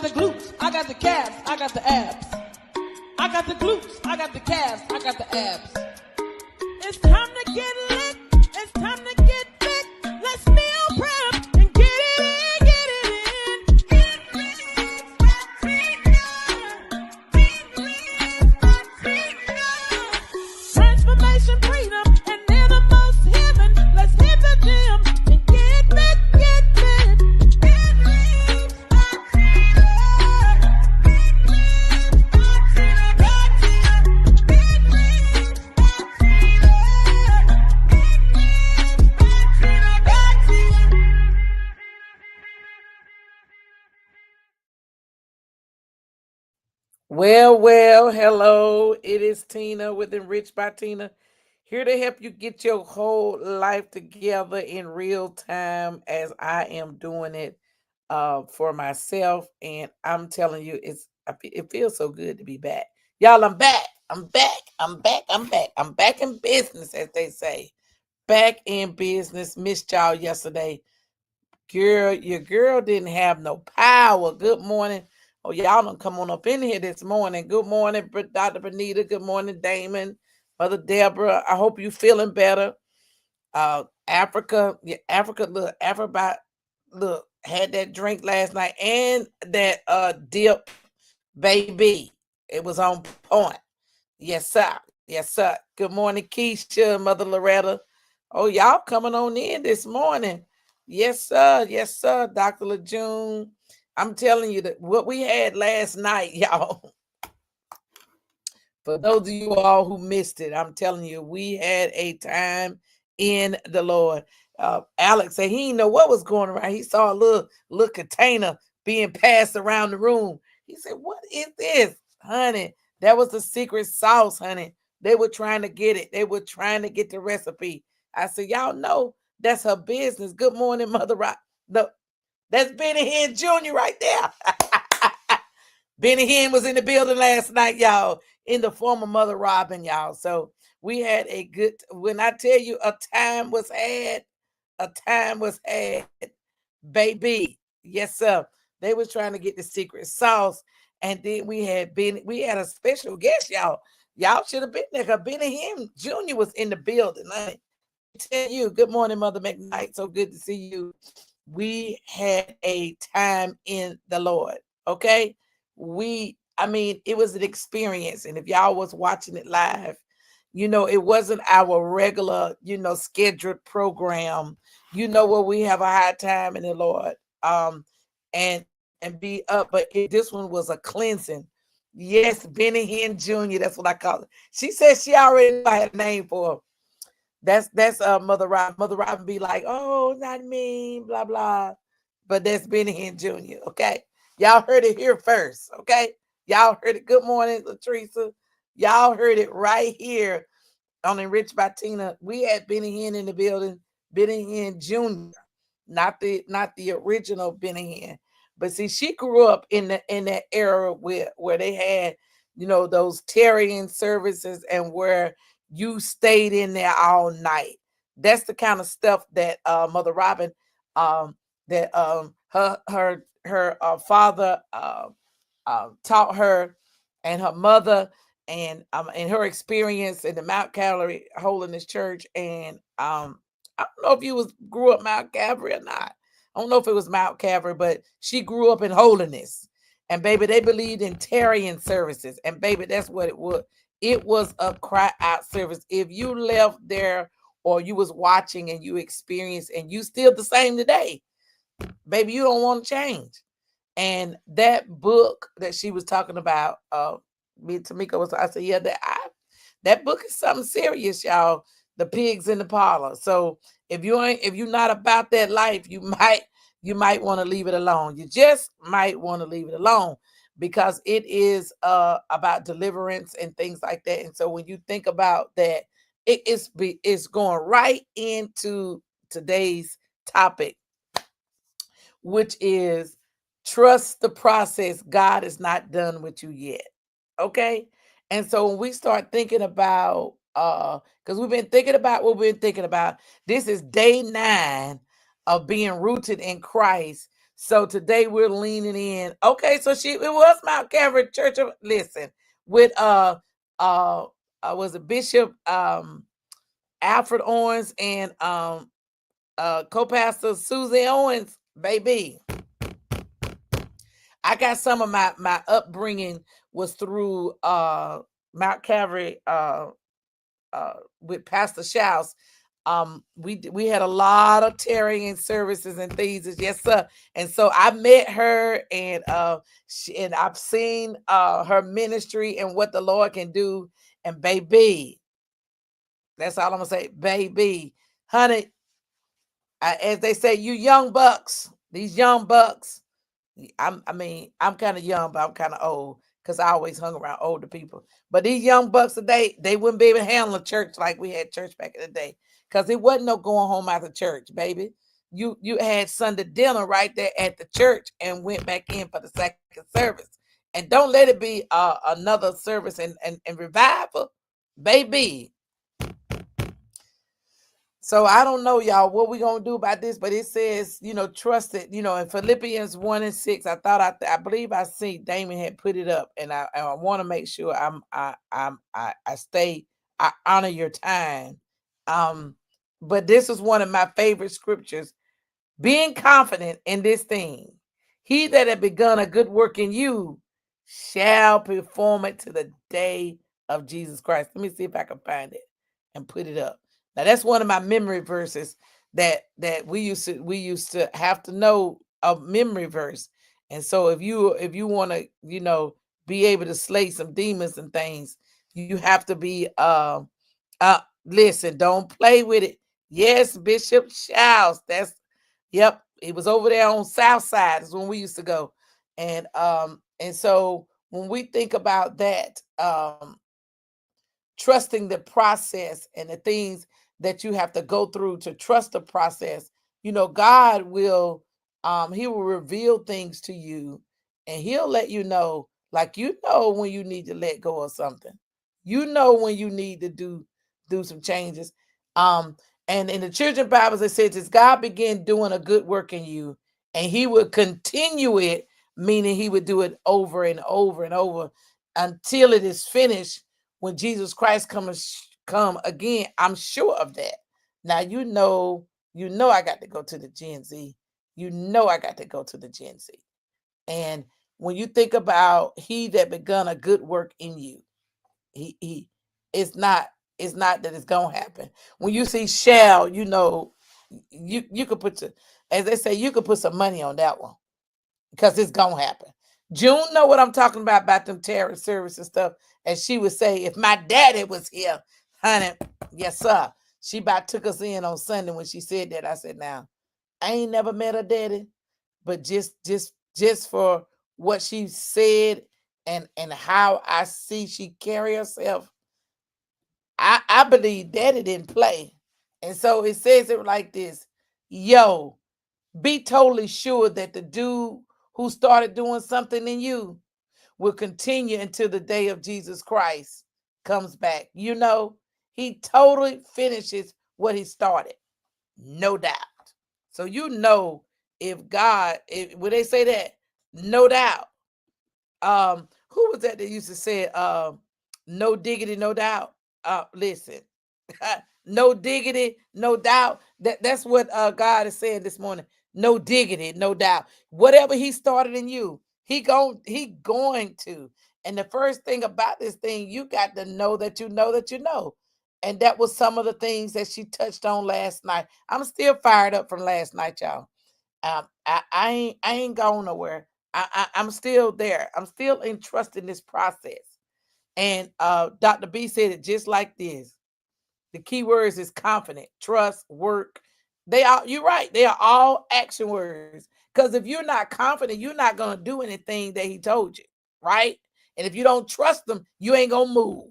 got the glutes, I got the calves, I got the abs. I got the glutes, I got the calves, I got the abs. It's time to get lit, it's time to get fit. Let's meal prep and get it in, get it in. Get lit, transformation, freedom, and innermost heaven. Let's hit the gym and get lit, get lit. Get lit, Well, hello. It is Tina with Enriched by Tina, here to help you get your whole life together in real time as I am doing it for myself. And I'm telling you, it feels so good to be back. Y'all, I'm back. I'm back. I'm back. I'm back. I'm back in business, as they say. Back in business. Missed y'all yesterday. Girl, your girl didn't have no power. Good morning. Oh, y'all done come on up in here this morning. Good morning, Dr. Benita. Good morning, Damon. Mother Deborah. I hope you feeling better. Africa, look, had that drink last night and that dip, baby. It was on point. Yes, sir. Yes, sir. Good morning, Keisha, Mother Loretta. Oh, y'all coming on in this morning. Yes, sir. Yes, sir. Dr. LeJune. I'm telling you that what we had last night, y'all. For those of you all who missed it, I'm telling you, we had a time in the Lord. Alex said he didn't know what was going around. He saw a little container being passed around the room. He said, "What is this, honey?" That was the secret sauce, honey. They were trying to get it. They were trying to get the recipe. I said, y'all know that's her business. Good morning, Mother Rock. That's Benny Hinn Jr. right there. Benny Hinn was in the building last night, y'all, in the form of Mother Robin, y'all. So we had a good, when I tell you a time was had, baby. Yes, sir. They was trying to get the secret sauce. And then we had a special guest, y'all. Y'all should have been there because Benny Hinn Jr. was in the building. I tell you, good morning, Mother McKnight. So good to see you. We had a time in the Lord. Okay. It was an experience. And if y'all was watching it live, it wasn't our regular, scheduled program, where we have a high time in the Lord. And be up, but this one was a cleansing. Yes, Benny Hinn Jr. That's what I call it. She said she already had a name for her. That's Mother Robin. Mother Robin be like, "Oh, not me, blah blah," but that's Benny Hinn Jr. Okay, y'all heard it here first. Okay, y'all heard it. Good morning, Latrice. Y'all heard it right here on Enriched by Tina. We had Benny Hinn in the building. Benny Hinn Jr. Not the original Benny Hinn. But see, she grew up in that era where they had, those tarrying services and where you stayed in there all night. That's the kind of stuff that Mother Robin, that her father taught her, and her mother, and her experience in the Mount Calvary Holiness Church. And I don't know if you grew up Mount Calvary or not. I don't know if it was Mount Calvary, but she grew up in holiness. And baby, they believed in tarrying services. And baby, that's what it was. It was a cry out service. If you left there or you was watching and you experienced and you still the same today, baby, you don't want to change. And that book that she was talking about, me and Tamika was, I said, yeah, that book is something serious, y'all. The Pigs in the Parlor. So if you're not about that life, you might want to leave it alone. You just might want to leave it alone, because it is about deliverance and things like that. And so when you think about that, it's going right into today's topic, which is trust the process. God is not done with you yet. Okay. And so when we start thinking about, because we've been thinking about what we've been thinking about, this is day 9 of being rooted in Christ. So today we're leaning in. Okay, so it was Mount Calvary Church of, listen, with was it Bishop Alfred Owens and co-pastor Susie Owens, baby. I got some of my upbringing was through Mount Calvary with Pastor Shouse. We had a lot of tarrying services and things, yes sir. And so I met her, and I've seen her ministry and what the Lord can do. And baby, that's all I'm gonna say, baby, honey, as they say, you young bucks, these young bucks. I'm kind of young, but I'm kind of old because I always hung around older people. But these young bucks today, they wouldn't be able to handle a church like we had church back in the day, because it wasn't no going home after church, baby. You had Sunday dinner right there at the church and went back in for the second service. And don't let it be another service and revival, baby. So I don't know, y'all, what we gonna do about this, but it says, trust it. In Philippians 1:6, I believe I see Damon had put it up, and I want to make sure I honor your time. But this is one of my favorite scriptures. Being confident in this thing, he that had begun a good work in you shall perform it to the day of Jesus Christ. Let me see if I can find it and put it up. Now that's one of my memory verses that we used to have to know a memory verse. And so if you want to, be able to slay some demons and things, you have to be listen, don't play with it. Yes, Bishop Shouse. Yep, it was over there on South Side is when we used to go. And so when we think about that, trusting the process and the things that you have to go through to trust the process, God will he will reveal things to you, and he'll let you know, like, when you need to let go of something, when you need to do some changes. And in the children's Bibles, it says, as God began doing a good work in you, and he would continue it, meaning he would do it over and over and over until it is finished when Jesus Christ come again. I'm sure of that. Now, I got to go to the Gen Z. I got to go to the Gen Z. And when you think about he that begun a good work in you, he it's not that it's gonna happen. When you see shall, you could put as they say, you could put some money on that one, because it's gonna happen. June know what I'm talking about them terror service and stuff. And she would say, if my daddy was here, honey, yes sir. She about took us in on Sunday when she said that. I said, now, I ain't never met her daddy, but just for what she said and how I see she carry herself, I believe daddy didn't play. And so it says it like this: yo, be totally sure that the dude who started doing something in you will continue until the day of Jesus Christ comes back. He totally finishes what he started, no doubt. So if God, would they say that? No doubt. Who was that used to say, no diggity, no doubt? Listen, no diggity, no doubt. That's what God is saying this morning. No diggity, no doubt. Whatever he started in you, he going to. And the first thing about this thing, you got to know that you know that you know. And that was some of the things that she touched on last night. I'm still fired up from last night, y'all. I ain't going nowhere. I'm still there. I'm still entrusting this process. And Dr. B said it just like this. The key words is confident, trust, work. You're right. They are all action words. Because if you're not confident, you're not going to do anything that he told you, right? And if you don't trust them, you ain't going to move.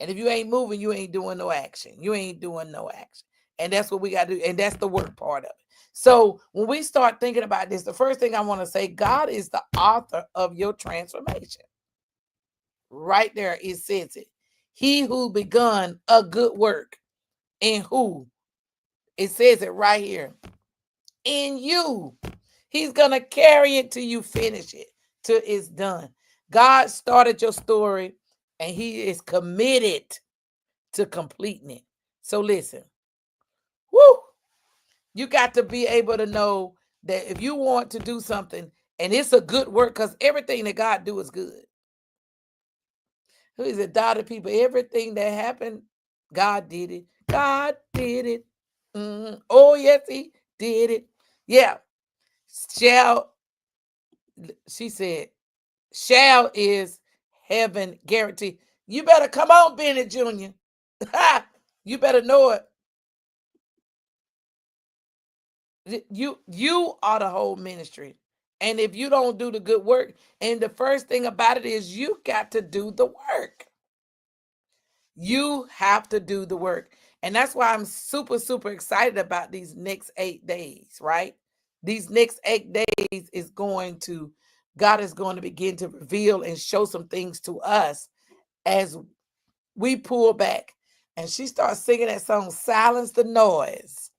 And if you ain't moving, you ain't doing no action. You ain't doing no action. And that's what we got to do. And that's the work part of it. So when we start thinking about this, the first thing I want to say, God is the author of your transformation. Right there, it says it. He who begun a good work in who? It says it right here. In you. He's going to carry it till you finish it, till it's done. God started your story, and he is committed to completing it. So listen, woo, you got to be able to know that if you want to do something, and it's a good work, because everything that God do is good. Who is it? Daughter people, everything that happened, God did it. God did it. Oh, yes, he did it. Yeah. Shall, she said, shall is heaven guarantee. You better come on, Bennett Jr. You better know it. You are the whole ministry. And if you don't do the good work, and the first thing about it is you got to do the work. You have to do the work. And that's why I'm super, super excited about these next 8 days, right? These next 8 days is God is going to begin to reveal and show some things to us as we pull back. And she starts singing that song, Silence the Noise.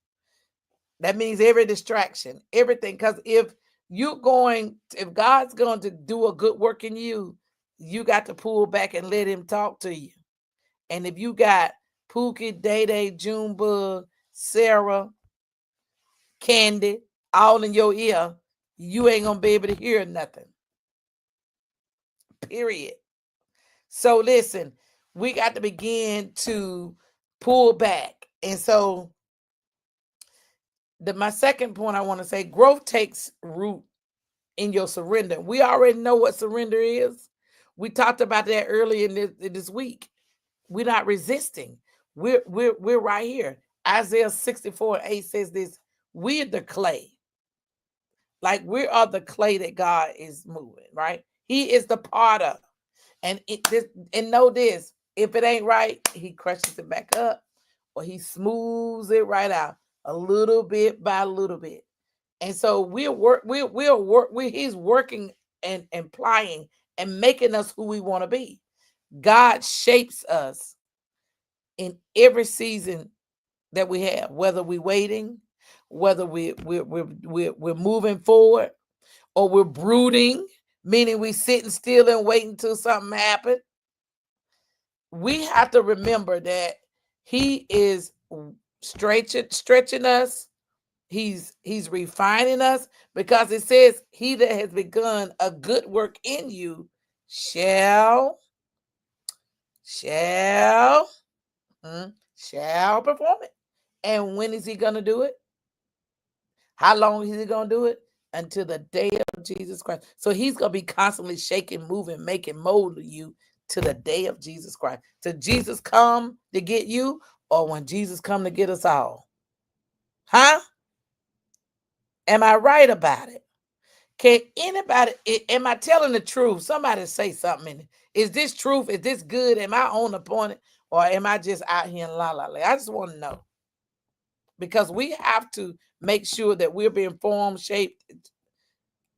That means every distraction, everything. Because if God's going to do a good work in you, you got to pull back and let him talk to you. And if you got Pookie, Day Day, Junebug, Sarah, Candy, all in your ear, you ain't going to be able to hear nothing. Period. So listen, we got to begin to pull back. And so my second point I want to say, growth takes root in your surrender. We already know what surrender is. We talked about that earlier in this week. We're not resisting. We're right here. Isaiah 64:8 says this: we're the clay. Like we are the clay that God is moving, right? He is the potter. And know this: if it ain't right, he crushes it back up, or he smooths it right out, a little bit by a little bit. And so he's working and applying and making us who we want to be. God shapes us in every season that we have, whether we're waiting, whether we're moving forward, or we're brooding, meaning we sitting still and waiting until something happens. We have to remember that he is stretching us. He's refining us, because it says he that has begun a good work in you shall perform it. And when is he going to do it? How long is he going to do it? Until the day of Jesus Christ. So he's going to be constantly shaking, moving, making, molding you to the day of Jesus Christ. To Jesus come to get you, or when Jesus come to get us all. Huh? Am I right about it? Can anybody, am I telling the truth? Somebody say something. Is this truth? Is this good? Am I on the point? Or am I just out here in la la la? I just want to know. Because we have to make sure that we're being formed, shaped,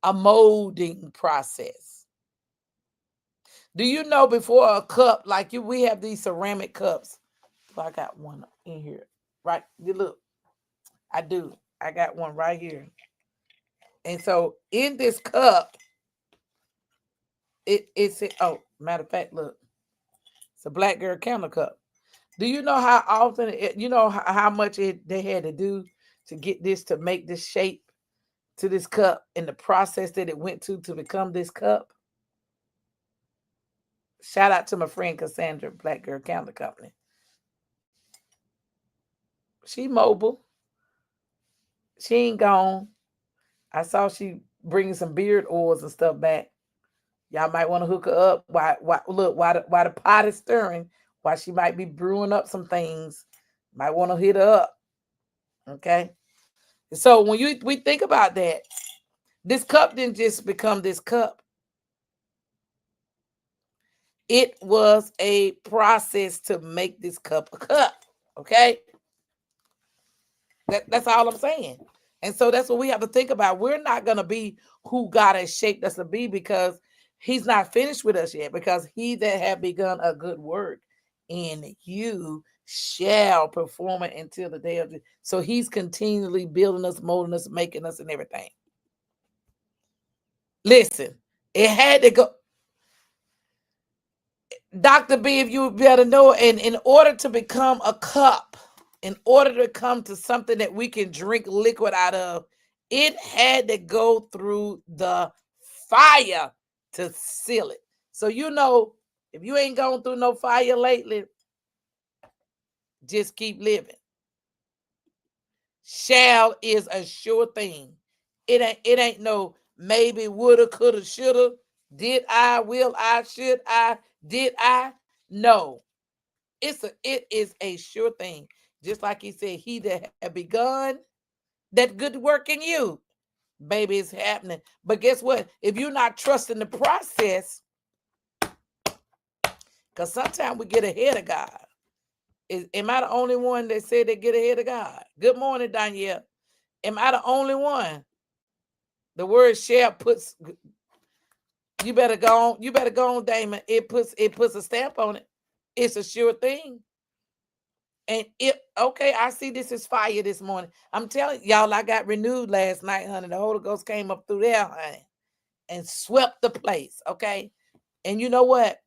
a molding process. Do you know before a cup, like we have these ceramic cups. So I got one in here, right? Look, I do. I got one right here. And so in this cup, it's oh, matter of fact, look, it's a black girl candle cup. Do you know how often, how much they had to do to get this, to make this shape to this cup, and the process that it went to become this cup? Shout out to my friend Cassandra, Black Girl Candle Company. She mobile. She ain't gone. I saw she bringing some beard oils and stuff back. Y'all might want to hook her up. While the pot is stirring, while she might be brewing up some things, might want to hit her up. Okay. So when we think about that, this cup didn't just become this cup. It was a process to make this cup a cup. Okay. That's all I'm saying. And so that's what we have to think about. We're not going to be who God has shaped us to be, because he's not finished with us yet. Because he that have begun a good work in you shall perform it until the day of the. So he's continually building us, molding us, making us, and everything. Listen, it had to go. Dr. B, if you better know, and in order to become a cup, in order to come to something that we can drink liquid out of, it had to go through the fire to seal it. So, if you ain't gone through no fire lately, just keep living. Shall is a sure thing. It ain't no maybe, woulda, coulda, shoulda. Did I, will I, should I, did I? No. It is a sure thing. Just like he said, he that have begun that good work in you, baby, it's happening. But guess what? If you're not trusting the process, because sometimes we get ahead of God. Am I the only one that said they get ahead of God? Good morning, Danielle. Am I the only one? The word shall puts, you better go on, Damon. It puts a stamp on it. It's a sure thing. And okay, I see this is fire this morning. I'm telling y'all, I got renewed last night, honey. The Holy Ghost came up through there, honey, and swept the place, okay? And you know what?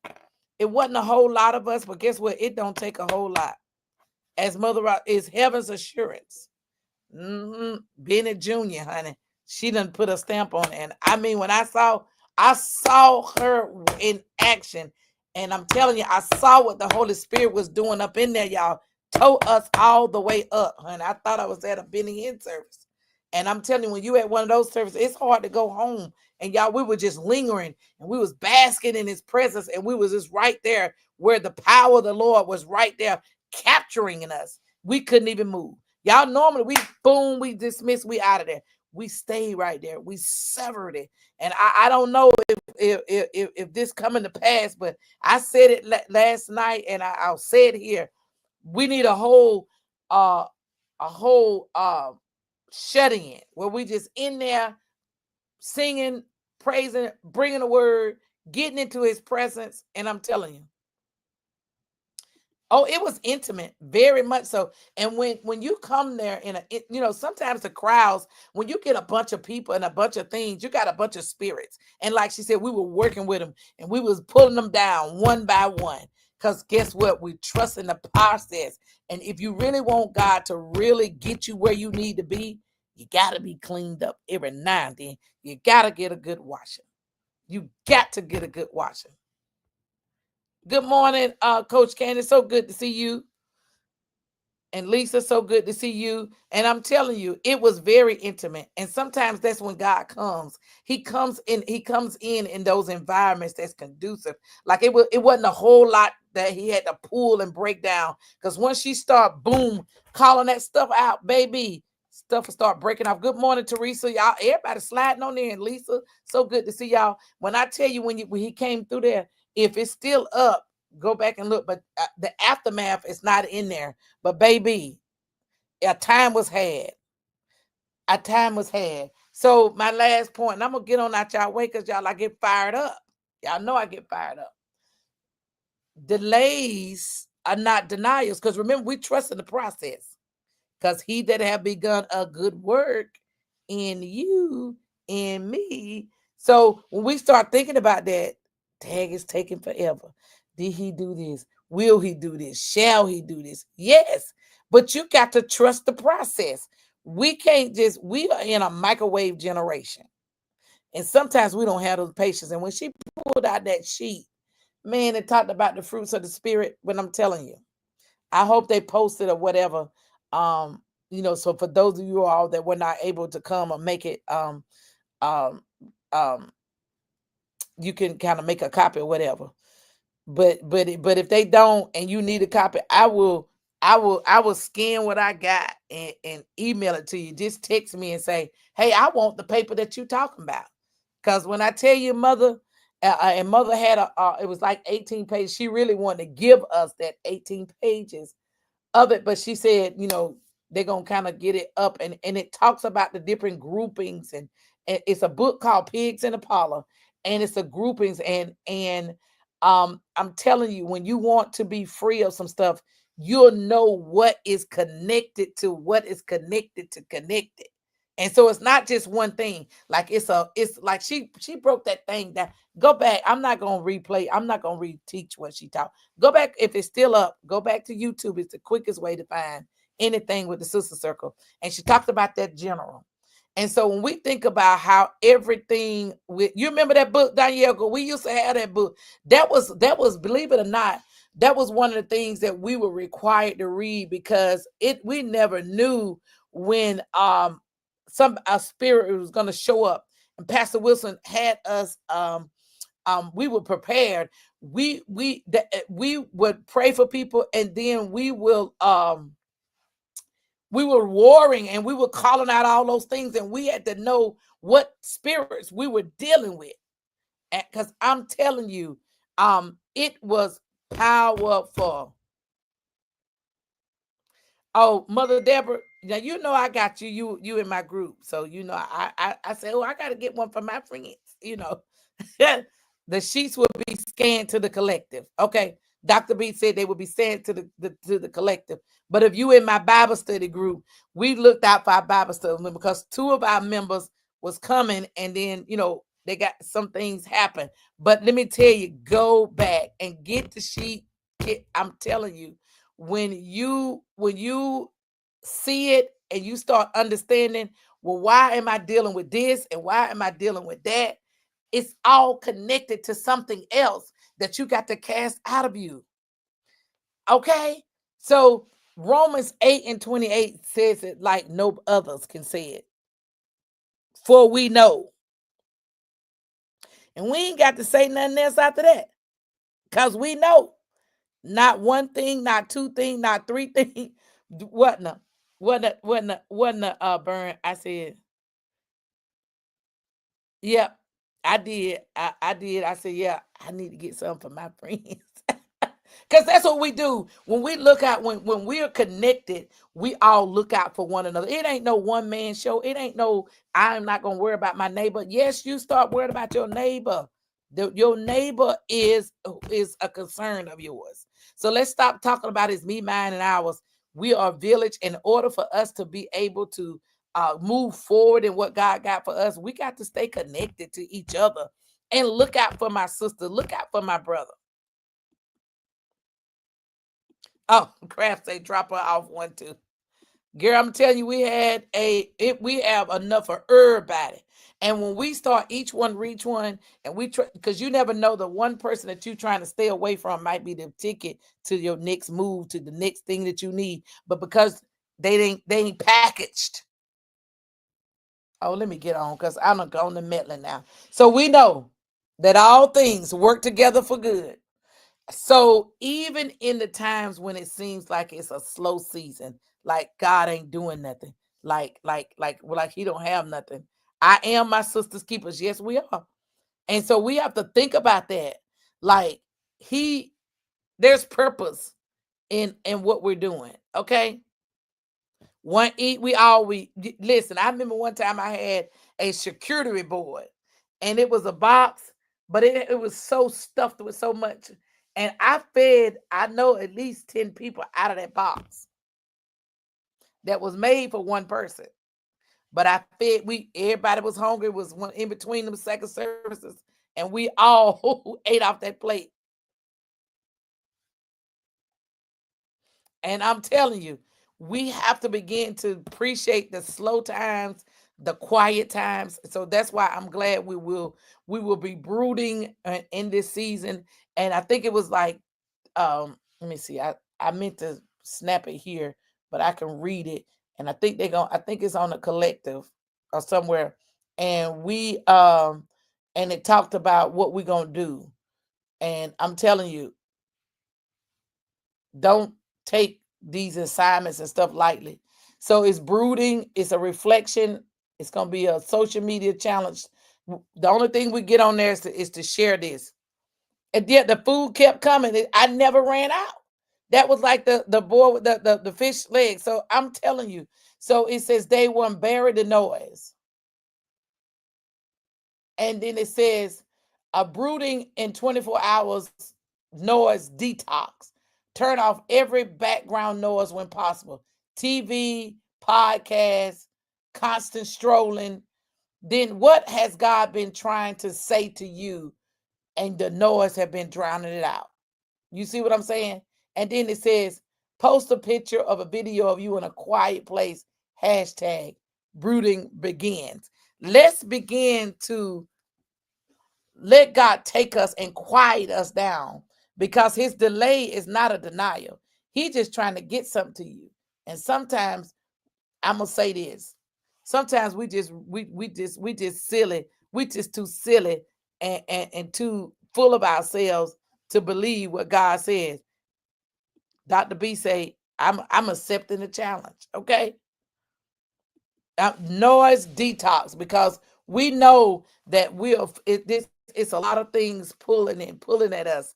It wasn't a whole lot of us, but guess what? It don't take a whole lot. As Mother Rock is heaven's assurance. Bennett Jr., honey, she done put a stamp on it. And I mean, when I saw her in action, and I'm telling you, I saw what the Holy Spirit was doing up in there, y'all. Told us all the way up, honey. I thought I was at a Benny Hinn service. And I'm telling you, when you at one of those services, it's hard to go home. And y'all, we were just lingering and we was basking in his presence, and we was just right there where the power of the Lord was right there capturing in us. We couldn't even move. Y'all, normally we dismiss, we out of there. We stayed right there. We severed it. And I don't know if this coming to pass, but I said it last night, and I'll say it here. We need a whole shutting in where we just in there singing, praising, bringing the word, getting into his presence. And I'm telling you, oh, it was intimate, very much so. And when you come there sometimes the crowds, when you get a bunch of people and a bunch of things, you got a bunch of spirits. And like she said, we were working with them and we was pulling them down one by one. Because guess what? We trust in the process. And if you really want God to really get you where you need to be, you got to be cleaned up every now and then. You got to get a good washing. You got to get a good washing. Good morning, Coach Candace. So good to see you. And Lisa, so good to see you. And I'm telling you, it was very intimate. And sometimes that's when God comes. He comes in those environments that's conducive. Like it wasn't a whole lot that he had to pull and break down. Because once she start boom, calling that stuff out, baby, stuff will start breaking off. Good morning, Teresa. Y'all, everybody sliding on there. And Lisa, so good to see y'all. When I tell you when he came through there, if it's still up, go back and look. But the aftermath is not in there. But baby, a time was had. A time was had. So my last point, and I'm going to get on out y'all way because y'all, I get fired up. Y'all know I get fired up. Delays are not denials, because remember, we trust in the process. Because he that have begun a good work in you, in me. So when we start thinking about that, tag is taking forever. Did he do this? Will he do this? Shall he do this? Yes. But you got to trust the process. We are in a microwave generation. And sometimes we don't have those patience. And when she pulled out that sheet, man, it talked about the fruits of the spirit. When I'm telling you, I hope they posted or whatever. So for those of you all that were not able to come or make it, you can kind of make a copy or whatever. But if they don't and you need a copy, I will scan what I got and email it to you. Just text me and say, hey, I want the paper that you talking about. Because when I tell you, Mother, and Mother had it was like 18 pages. She really wanted to give us that 18 pages of it, but she said, they're gonna kind of get it up, and it talks about the different groupings, and it's a book called Pigs in the Parlor, and it's a groupings, and I'm telling you, when you want to be free of some stuff, you'll know what is connected to what is connected to connected. And so it's not just one thing. Like it's like she broke that thing down. Go back. I'm not gonna replay. I'm not gonna reteach what she taught. Go back if it's still up. Go back to YouTube. It's the quickest way to find anything with the sister circle. And she talked about that general. And so when we think about how everything with you remember that book, Danielle, we used to have that book. That was, believe it or not, that was one of the things that we were required to read because we never knew when some a spirit was going to show up. And Pastor Wilson had us we were prepared. We would pray for people, and then we were warring, and we were calling out all those things, and we had to know what spirits we were dealing with. Because I'm telling you, it was powerful. Oh, Mother Deborah, now you know I got you. You in my group, so you know I say, oh, I got to get one for my friends. You know, the sheets will be scanned to the collective. Okay, Dr. B said they would be sent to the collective. But if you in my Bible study group, we looked out for our Bible study because two of our members was coming, and then they got some things happen. But let me tell you, go back and get the sheet. I'm telling you, when you see it and you start understanding, well, why am I dealing with this and why am I dealing with that? It's all connected to something else that you got to cast out of you. Okay? So Romans 8:28 says it like no others can say it. For we know. And we ain't got to say nothing else after that. Because we know. Not one thing, not two things, not three things. What no? What Burn? I said, yep, I did. I did. I said, yeah, I need to get something for my friends. Because that's what we do. When we look out, when we are connected, we all look out for one another. It ain't no one man show. It ain't no, I'm not going to worry about my neighbor. Yes, you start worrying about your neighbor. Your neighbor is a concern of yours. So let's stop talking about it's me, mine, and ours. We are a village. In order for us to be able to move forward in what God got for us, we got to stay connected to each other and look out for my sister, look out for my brother. Oh, Kraft say drop her off one too. Girl, I'm telling you, we have enough for everybody. And when we start each one reach one, and we try, because you never know, the one person that you're trying to stay away from might be the ticket to your next move, to the next thing that you need. But because they ain't packaged. Oh, let me get on because I'm going to meddling now. So we know that all things work together for good. So even in the times when it seems like it's a slow season, like God ain't doing nothing, like he don't have nothing. I am my sister's keepers. Yes, we are. And so we have to think about that. Like there's purpose in what we're doing. Okay. We listen. I remember one time I had a charcuterie board, and it was a box, but it was so stuffed with so much. And I know at least 10 people out of that box that was made for one person. But I fed everybody was hungry, was one in between them second services, and we all ate off that plate. And I'm telling you, we have to begin to appreciate the slow times, the quiet times. So that's why I'm glad we will be brooding in this season. And I think it was like, let me see, I meant to snap it here, but I can read it. And I think I think it's on the collective or somewhere. And and it talked about what we're gonna do. And I'm telling you, don't take these assignments and stuff lightly. So it's brooding, it's a reflection, it's going to be a social media challenge. The only thing we get on there is to share this. And yet the food kept coming. I never ran out. That was like the boy with the fish leg. So I'm telling you. So it says day one, bury the noise. And then it says a brooding in 24 hours noise detox. Turn off every background noise when possible. TV, podcasts, constant strolling, then what has God been trying to say to you? And the noise have been drowning it out. You see what I'm saying? And then it says, post a picture of a video of you in a quiet place, hashtag brooding begins. Let's begin to let God take us and quiet us down, because his delay is not a denial. He's just trying to get something to you. And sometimes I'm gonna say this. Sometimes we just silly. We just too silly and too full of ourselves to believe what God says. Dr. B say, I'm accepting the challenge. Okay. Noise detox, because we know that this it's a lot of things pulling at us,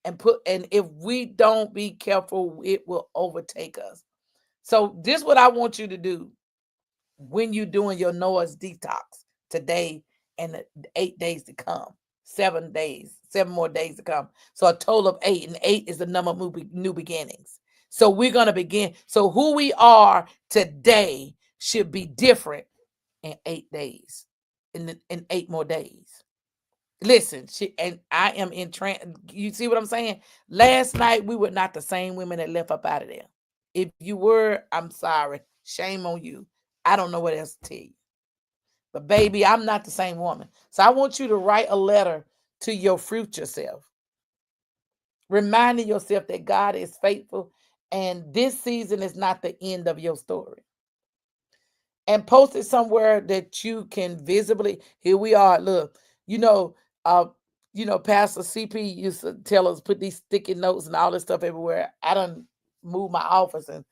and if we don't be careful, it will overtake us. So this is what I want you to do when you're doing your noise detox today and the 8 days to come. 7 days, 7 more days to come. So a total of 8, and 8 is the number of new beginnings. So we're going to begin. So who we are today should be different in 8 days, in 8 more days. Listen, and I am in trance. You see what I'm saying? Last night, we were not the same women that left up out of there. If you were, I'm sorry. Shame on you. I don't know what else to tell you. But baby, I'm not the same woman. So I want you to write a letter to your future self, reminding yourself that God is faithful and this season is not the end of your story. And post it somewhere that you can visibly. Here we are. Look, Pastor CP used to tell us put these sticky notes and all this stuff everywhere. I done moved my office, and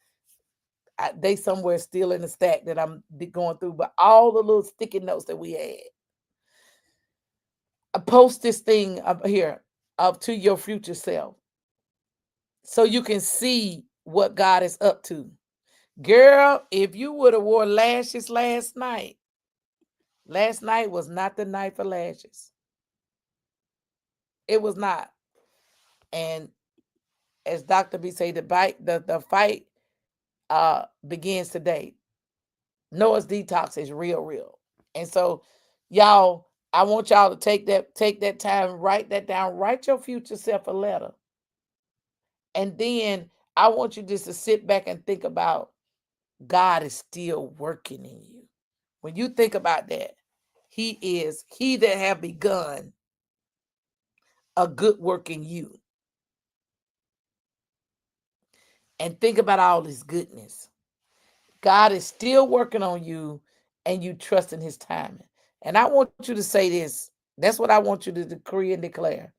they somewhere still in the stack that I'm going through. But all the little sticky notes that we had, I post this thing up here up to your future self, so you can see what God is up to. Girl, if you would have wore lashes last night was not the night for lashes. It was not. And as Dr. B say, the fight begins today. Noah's detox is real. And so, y'all, I want y'all to take that time, write that down, write your future self a letter. And then I want you just to sit back and think about God is still working in you. When you think about that, he that have begun a good work in you. And think about all his goodness. God is still working on you, and you trust in his timing. And I want you to say this. That's what I want you to decree and declare.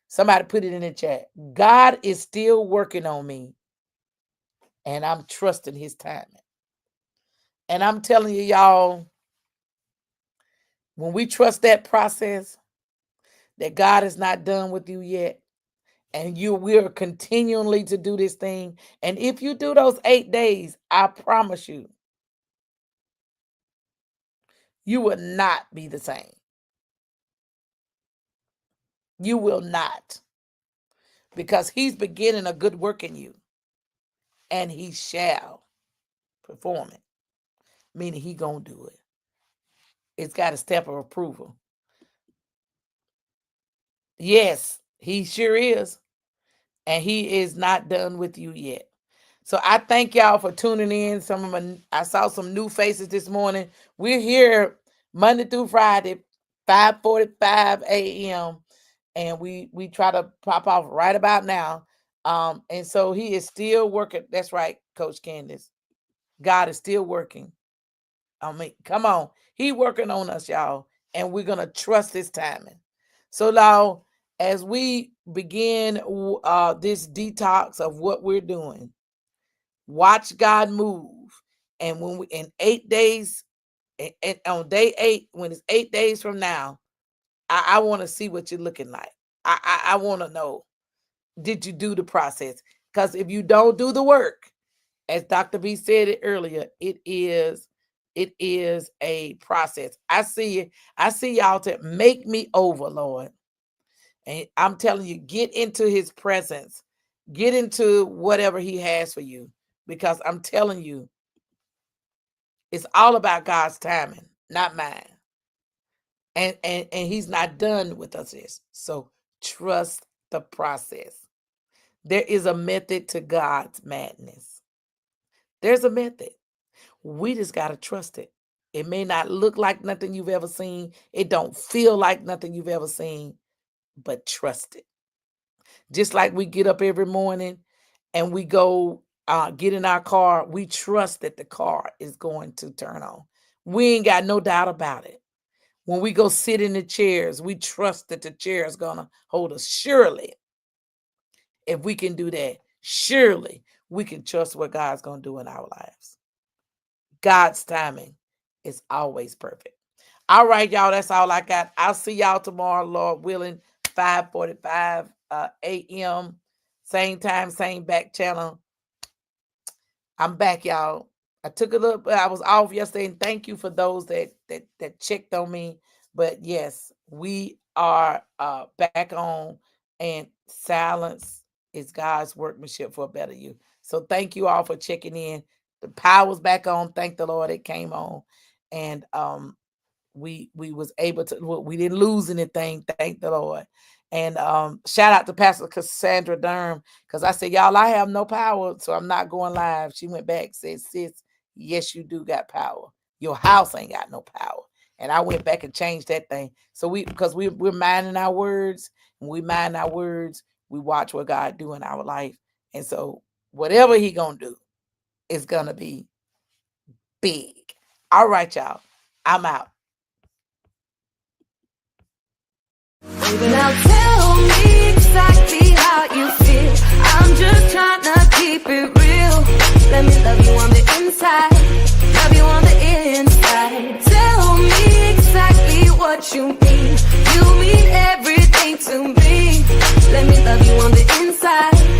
Somebody put it in the chat. God is still working on me, and I'm trusting his timing. And I'm telling you, y'all, when we trust that process, that God is not done with you yet, and we are continually to do this thing. And if you do those 8 days, I promise you, you will not be the same. You will not. Because he's beginning a good work in you, and he shall perform it. Meaning he gonna do it. It's got a step of approval. Yes, he sure is. And he is not done with you yet. So I thank y'all for tuning in. I saw some new faces this morning. We're here Monday through Friday, 5:45 a.m. And we try to pop off right about now. And so he is still working. That's right, Coach Candace. God is still working. I mean, come on. He working on us, y'all. And we're going to trust his timing. So now, as we begin this detox of what we're doing, watch God move. And when we in 8 days, and on day 8, when it's 8 days from now, I want to see what you're looking like. I want to know, did you do the process? Because if you don't do the work, as Dr. B said it earlier, it is a process. I see y'all to make me over, Lord. And I'm telling you, get into his presence. Get into whatever he has for you. Because I'm telling you, It's all about God's timing, not mine. And he's not done with us this. So trust the process. There is a method to God's madness. There's a method. We just got to trust it. It may not look like nothing you've ever seen. It don't feel like nothing you've ever seen, but trust it. Just like we get up every morning and we go get in our car, we trust that the car is going to turn on. We ain't got no doubt about it. When we go sit in the chairs, we trust that the chair is going to hold us. Surely, if we can do that, surely we can trust what God's going to do in our lives. God's timing is always perfect. All right, y'all, that's all I got. I'll see y'all tomorrow, Lord willing, 5:45 a.m. Same time, same back channel. I'm back, y'all. I took a little, I was off yesterday, and thank you for those that checked on me. But yes, we are back on, and silence is God's workmanship for a better you. So thank you all for checking in. The power's back on. Thank the Lord it came on. And we was able to, we didn't lose anything. Thank the Lord. And shout out to Pastor Cassandra Durham, because I said, y'all, I have no power, so I'm not going live. She went back, said, sis, yes, you do got power. Your house ain't got no power. And I went back and changed that thing. So because we're minding our words, and we mind our words, we watch what God do in our life. And so whatever he gonna do is gonna be big. All right, y'all. I'm out. Now tell me exactly how you feel. I'm just trying to keep it real. Let me love you on the inside, love you on the inside. Tell me exactly what you mean. You mean everything to me. Let me love you on the inside.